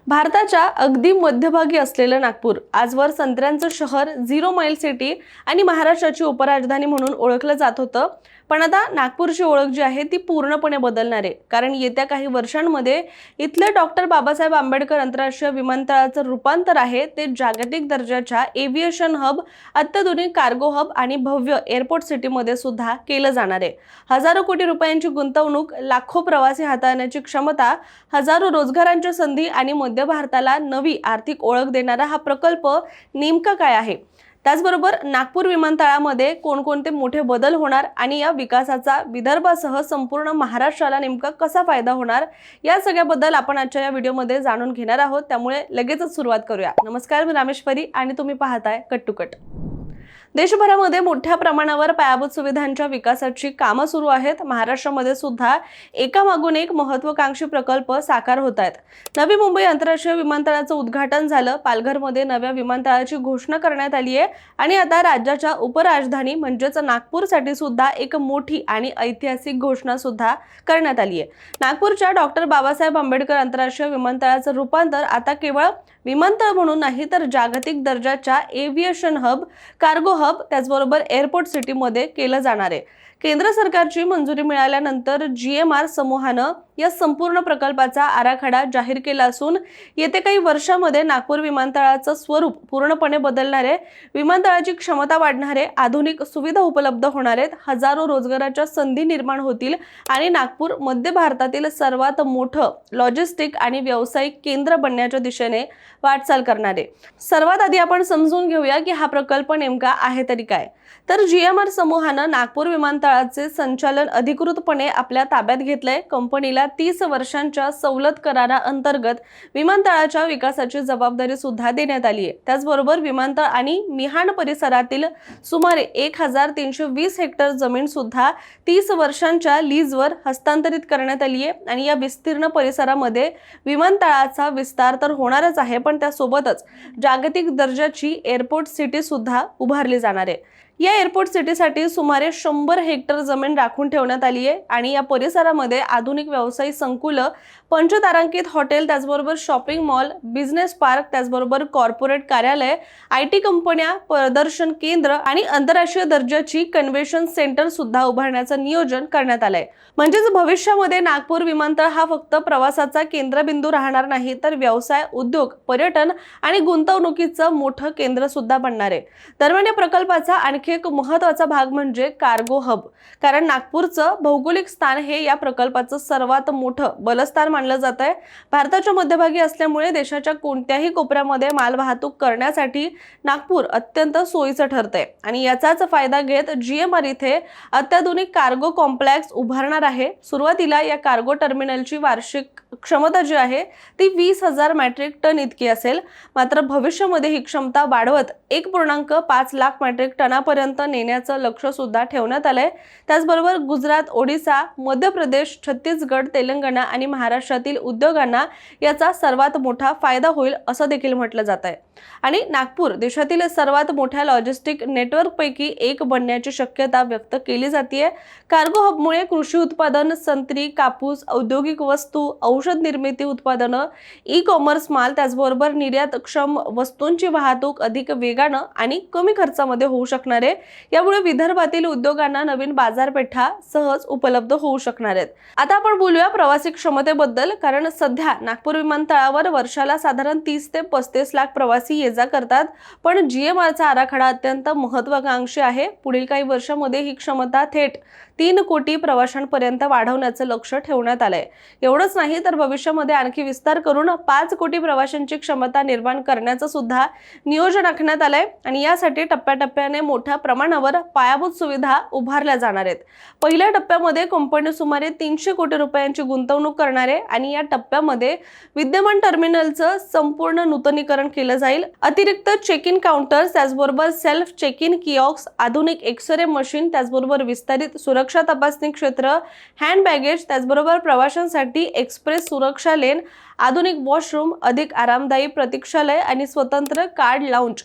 भारताच्या अगदी मध्यभागी असलेलं नागपूर आजवर संत्र्यांचं शहर, झिरो माईल सिटी आणि महाराष्ट्राची उपराजधानी म्हणून ओळखलं जात होतं. पण आता नागपूरची ओळख जी आहे ती पूर्णपणे बदलणार आहे. कारण येत्या काही वर्षांमध्ये इथलं डॉक्टर बाबासाहेब आंबेडकर आंतरराष्ट्रीय विमानतळाचं रूपांतर आहे ते जागतिक दर्जाच्या एव्हिएशन हब, अत्याधुनिक कार्गो हब आणि भव्य एअरपोर्ट सिटीमध्ये सुद्धा केलं जाणार आहे. हजारो कोटी रुपयांची गुंतवणूक, लाखो प्रवासी हाताळण्याची क्षमता, हजारो रोजगारांच्या संधी आणि मध्य भारताला नवी आर्थिक ओळख देणारा हा प्रकल्प नेमका काय आहे? त्याचबरोबर नागपूर विमानतळामध्ये कोणकोणते मोठे बदल होणार आणि या विकासाचा विदर्भासह संपूर्ण महाराष्ट्राला नेमका कसा फायदा होणार, या सगळ्याबद्दल आपण आजच्या या व्हिडिओमध्ये जाणून घेणार आहोत. त्यामुळे लगेचच सुरुवात करूया. नमस्कार, मी रामेश्वरी आणि तुम्ही पाहताय कट टू कट. देशभरामध्ये मोठ्या प्रमाणावर पायाभूत सुविधांच्या विकासाची कामं सुरू आहेत. महाराष्ट्रामध्ये सुद्धा एकामागून एक महत्त्वाकांक्षी प्रकल्प साकार होत आहेत. नवी मुंबई आंतरराष्ट्रीय विमानतळाचं उद्घाटन झालं. पालघरमध्ये नव्या विमानतळाची घोषणा करण्यात आली आहे आणि आता राज्याच्या उपराजधानी म्हणजेच नागपूरसाठी सुद्धा एक मोठी आणि ऐतिहासिक घोषणा सुद्धा करण्यात आली आहे. नागपूरच्या डॉक्टर बाबासाहेब आंबेडकर आंतरराष्ट्रीय विमानतळाचं रूपांतर आता केवळ विमानतळ म्हणून नाही तर जागतिक दर्जाच्या एव्हिएशन हब, कार्गो हब, त्याचबरोबर एअरपोर्ट सिटीमध्ये केलं जाणार आहे. केंद्र सरकारची मंजुरी मिळाल्यानंतर GMR समूहानं या संपूर्ण प्रकल्पाचा आराखडा जाहीर केला असून येत्या काही वर्षांमध्ये नागपूर विमानतळाचं स्वरूप पूर्णपणे बदलणार आहे. विमानतळाची क्षमता वाढणार आहे, आधुनिक सुविधा उपलब्ध होणार आहेत, हजारो रोजगाराच्या संधी निर्माण होतील आणि नागपूर मध्य भारतातील सर्वात मोठं लॉजिस्टिक आणि व्यावसायिक केंद्र बनण्याच्या दिशेने वाटचाल करणार आहे. सर्वात आधी आपण समजून घेऊया की हा प्रकल्प नेमका आहे तरी काय. तर GMR समूहानं नागपूर विमानतळाचे संचालन अधिकृतपणे आपल्या ताब्यात घेतलंय. कंपनीला 30 वर्षांच्या सवलत कराराअंतर्गत विमानतळाच्या विकासाची जबाबदारी सुद्धा देण्यात आली आहे. त्याचबरोबर विमानतळ आणि मिहान परिसरातील सुमारे 1320 हेक्टर जमीन सुद्धा 30 वर्षांच्या लीजवर हस्तांतरित करण्यात आली आहे आणि या विस्तीर्ण परिसरामध्ये विमानतळाचा विस्तार तर होणारच आहे, पण त्यासोबतच जागतिक दर्जाची एअरपोर्ट सिटी सुद्धा उभारली जाणार आहे. या एअरपोर्ट सिटीसाठी सुमारे 100 हेक्टर जमीन राखून ठेवण्यात आली आहे आणि या परिसरामध्ये आधुनिक व्यावसायिक संकुल, पंचतारांकित हॉटेल, त्याचबरोबर शॉपिंग मॉल, बिझनेस पार्क, त्याचबरोबर कॉर्पोरेट कार्यालय, IT कंपन्या, प्रदर्शन केंद्र आणि आंतरराष्ट्रीय दर्जाची कन्व्हेन्शन सेंटर सुद्धा उभारण्याचं नियोजन करण्यात आलंय. म्हणजेच भविष्यामध्ये नागपूर विमानतळ हा फक्त प्रवासाचा केंद्रबिंदू राहणार नाही तर व्यवसाय, उद्योग, पर्यटन आणि गुंतवणुकीचं मोठं केंद्र सुद्धा बनणार आहे. दरम्यान या प्रकल्पाचा आणखी एक महत्त्वाचा भाग म्हणजे कार्गो हब. कारण नागपूरचं भौगोलिक स्थान हे या प्रकल्पाचं सर्वात मोठं बलस्थान मानलं जात आहे. भारताच्या मध्यभागी असल्यामुळे देशाच्या कोणत्याही कोपऱ्यामध्ये मालवाहतूक करण्यासाठी नागपूर अत्यंत सोयीचं ठरतंय आणि याचाच फायदा घेत GMR इथे अत्याधुनिक कार्गो कॉम्प्लेक्स उभारणार आहे. सुरुवातीला या कार्गो टर्मिनलची वार्षिक क्षमता जी आहे ती 20,000 मेट्रिक टन इतकी असेल. मात्र भविष्यामध्ये ही क्षमता वाढवत 1.5 लाख मेट्रिक टनापर्यंत नेण्याचं लक्ष्य सुद्धा ठेवण्यात आलंय. त्याचबरोबर गुजरात, ओडिशा, मध्य प्रदेश, छत्तीसगड, तेलंगणा आणि महाराष्ट्रातील उद्योगांना याचा सर्वात मोठा फायदा होईल असं देखील म्हटलं जात आहे. आणि नागपूर देशातील सर्वात मोठ्या लॉजिस्टिक नेटवर्कपैकी एक बनण्याची शक्यता व्यक्त केली जाते. कार्गो हबमुळे कृषी उत्पादन, संत्री, कापूस, औद्योगिक वस्तू, औषध निर्मिती उत्पादनं, ई-कॉमर्स माल, त्याचबरोबर निर्यातक्षम वस्तूंची वाहतूक अधिक वेगानं आणि कमी खर्चामध्ये होऊ शकणार आहे. यामुळे विदर्भातील उद्योगांना नवीन बाजारपेठा सहज उपलब्ध होऊ शकणार आहेत. आता आपण बोलूया प्रवासी क्षमतेबद्दल. कारण सध्या नागपूर विमानतळावर वर्षाला साधारण 30 ते 35 लाख प्रवासी ये-जा करतात. पण GMRचा आराखडा अत्यंत महत्त्वाकांक्षी आहे. पुढील काही वर्षांमध्ये ही क्षमता थेट 3 कोटी प्रवाशांपर्यंत वाढवण्याचं लक्ष्य ठेवण्यात आलंय. एवढंच नाही तर भविष्यामध्ये आणखी विस्तार करून 5 कोटी प्रवाशांची क्षमता निर्माण करण्याचं सुद्धा नियोजन आखण्यात आलंय आणि यासाठी टप्प्याटप्प्याने मोठ्या प्रमाणावर पायाभूत सुविधा उभारल्या जाणार आहेत. पहिल्या टप्प्यामध्ये कंपनी सुमारे 300 कोटी रुपयांची गुंतवणूक करणार आहे आणि या टप्प्यामध्ये विद्यमान टर्मिनलचं संपूर्ण नूतनीकरण केलं जाईल. अतिरिक्त चेक इन काउंटर्स, त्याचबरोबर सेल्फ चेक इन किऑस्क, आधुनिक एक्स-रे मशीन, त्याचबरोबर विस्तारित सुरक्षा तपासणी क्षेत्र, हँड बॅगेज, त्याचबरोबर प्रवाशांसाठी एक्सप्रेस सुरक्षा लेन, आधुनिक वॉशरूम, अधिक आरामदायी प्रतीक्षालय आणि स्वतंत्र कार्ड लाउंज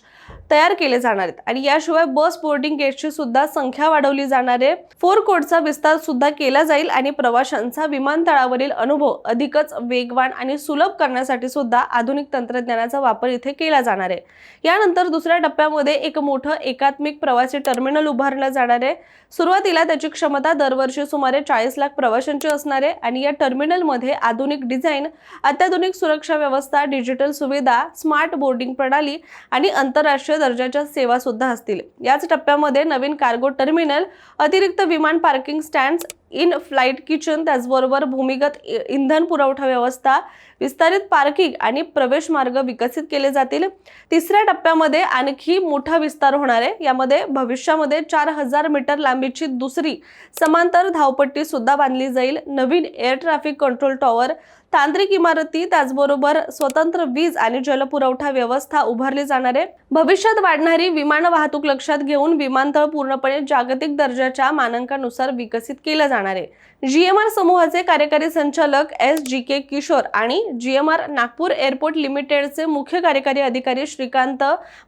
तयार केले जाणार आहेत आणि याशिवाय बस बोर्डिंग गेटची सुद्धा संख्या वाढवली जाणार आहे। फोरकोडचा विस्तार सुद्धा केला जाईल आणि प्रवाशांचा विमानतळावरील अनुभव अधिकच वेगवान आणि सुलभ करण्यासाठी सुद्धा आधुनिक तंत्रज्ञानाचा वापर इथे केला जाणार आहे। यानंतर दुसऱ्या टप्प्यामध्ये एक मोठं एकात्मिक प्रवासी टर्मिनल उभारलं जाणार आहे। सुरुवातीला त्याची क्षमता दरवर्षी सुमारे 40 लाख प्रवाशांची असणार आहे आणि या टर्मिनलमध्ये आधुनिक डिझाईन, अत्याधुनिक सुरक्षा व्यवस्था, डिजिटल सुविधा, स्मार्ट बोर्डिंग प्रणाली आणि आंतरराष्ट्रीय दर्जाच्या सेवा सुद्धा असतील। याच टप्प्यामध्ये नवीन कार्गो टर्मिनल, अतिरिक्त विमान parking stands, in flight kitchen, त्याचबरोबर भूमिगत इंधन पुरवठा व्यवस्था, विस्तारित पार्किंग आणि प्रवेश मार्ग विकसित केले जातील। तिसऱ्या टप्प्यामध्ये आणखी मोठा विस्तार होणार आहे। यामध्ये भविष्यामध्ये 4000 मीटर लांबीची दुसरी समांतर धावपट्टी सुद्धा बांधली जाईल। नवीन एअर ट्रॅफिक कंट्रोल टॉवर, तांत्रिक इमारती, त्याचबरोबर स्वतंत्र वीज आणि जलपुरवठा व्यवस्था उभारली जाणार आहे। भविष्यात वाढणारी विमान वाहतूक लक्षात घेऊन विमानतळ पूर्णपणे जागतिक दर्जाच्या मानकांनुसार विकसित केलं जाणार आहे। GMR समूहाचे कार्यकारी संचालक SGK किशोर आणि GMR नागपूर एअरपोर्ट लिमिटेडचे मुख्य कार्यकारी अधिकारी श्रीकांत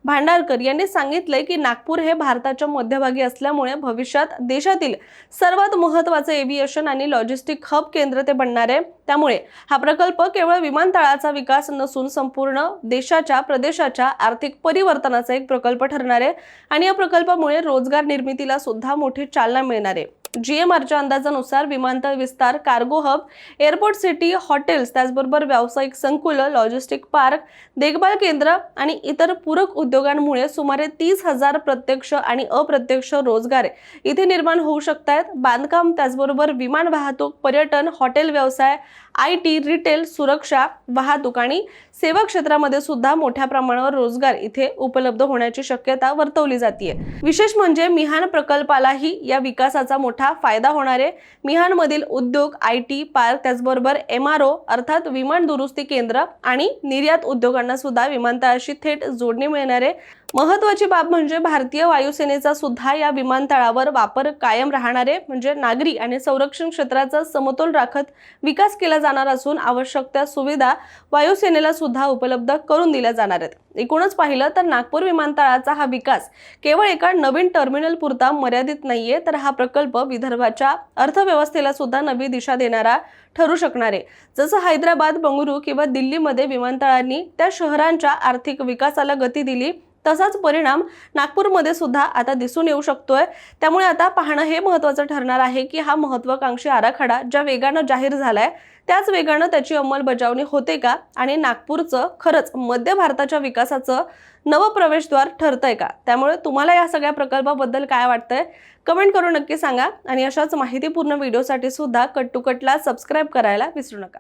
भांडारकर यांनी सांगितले की नागपूर हे भारताच्या मध्यभागी असल्यामुळे भविष्यात देशातील सर्वात महत्त्वाचं एव्हिएशन आणि लॉजिस्टिक हब केंद्र ते बनणार आहे। त्यामुळे हा प्रकल्प केवळ विमानतळाचा विकास नसून संपूर्ण देशाच्या प्रदेशाच्या आर्थिक परिवर्तनाचा एक प्रकल्प ठरणार आहे आणि या प्रकल्पामुळे रोजगार निर्मितीला सुद्धा मोठी चालना मिळणार आहे। GMRच्या अंदाजानुसार विमानतळ विस्तार, cargo hub, airport city, hotels, त्याचबरोबर व्यावसायिक संकुल, लॉजिस्टिक पार्क, देखभाल केंद्र आणि इतर पूरक उद्योगांमुळे सुमारे 30,000 प्रत्यक्ष आणि अप्रत्यक्ष रोजगार इथे निर्माण होऊ शकतात। बांधकाम, त्याचबरोबर विमान वाहतूक, पर्यटन, हॉटेल व्यवसाय, IT, रिटेल, सुरक्षा, वाहतूक आणि सेवा क्षेत्रामध्ये सुद्धा मोठ्या प्रमाणावर रोजगार इथे उपलब्ध होण्याची शक्यता वर्तवली जाते। विशेष म्हणजे मिहान प्रकल्पालाही या विकासाचा मोठा फायदा होणार आहे। मिहानमधील उद्योग, IT पार्क, त्याचबरोबर MRO अर्थात विमान दुरुस्ती केंद्र आणि निर्यात उद्योगांना सुद्धा विमानतळाशी थेट जोडणी मिळणार आहे। महत्त्वाची बाब म्हणजे भारतीय वायुसेनेचा सुद्धा या विमानतळावर वापर कायम राहणार आहे। म्हणजे नागरी आणि संरक्षण क्षेत्राचा समतोल राखत विकास केला जाणार असून आवश्यक त्या सुविधा वायुसेनेला सुद्धा उपलब्ध करून दिल्या जाणार आहेत। एकूणच पाहिलं तर नागपूर विमानतळाचा हा विकास केवळ एका नवीन टर्मिनल पुरता मर्यादित नाहीये, तर हा प्रकल्प विदर्भाच्या अर्थव्यवस्थेला सुद्धा नवी दिशा देणारा ठरू शकणार आहे। जसं हैदराबाद, बंगळुरू किंवा दिल्लीमध्ये विमानतळांनी त्या शहरांच्या आर्थिक विकासाला गती दिली, तसाच परिणाम नागपूरमध्ये सुद्धा आता दिसून येऊ शकतोय। त्यामुळे आता पाहणं हे महत्त्वाचं ठरणार आहे की हा महत्त्वाकांक्षी आराखडा ज्या वेगानं जाहीर झालाय त्याच वेगानं त्याची अंमलबजावणी होते का आणि नागपूरचं खरंच मध्य भारताच्या विकासाचं नवं प्रवेशद्वार ठरतंय का? त्यामुळे तुम्हाला या सगळ्या प्रकल्पाबद्दल काय वाटतंय कमेंट करून नक्की सांगा आणि अशाच माहितीपूर्ण व्हिडिओसाठी सुद्धा कट टू कटला सबस्क्राइब करायला विसरू नका।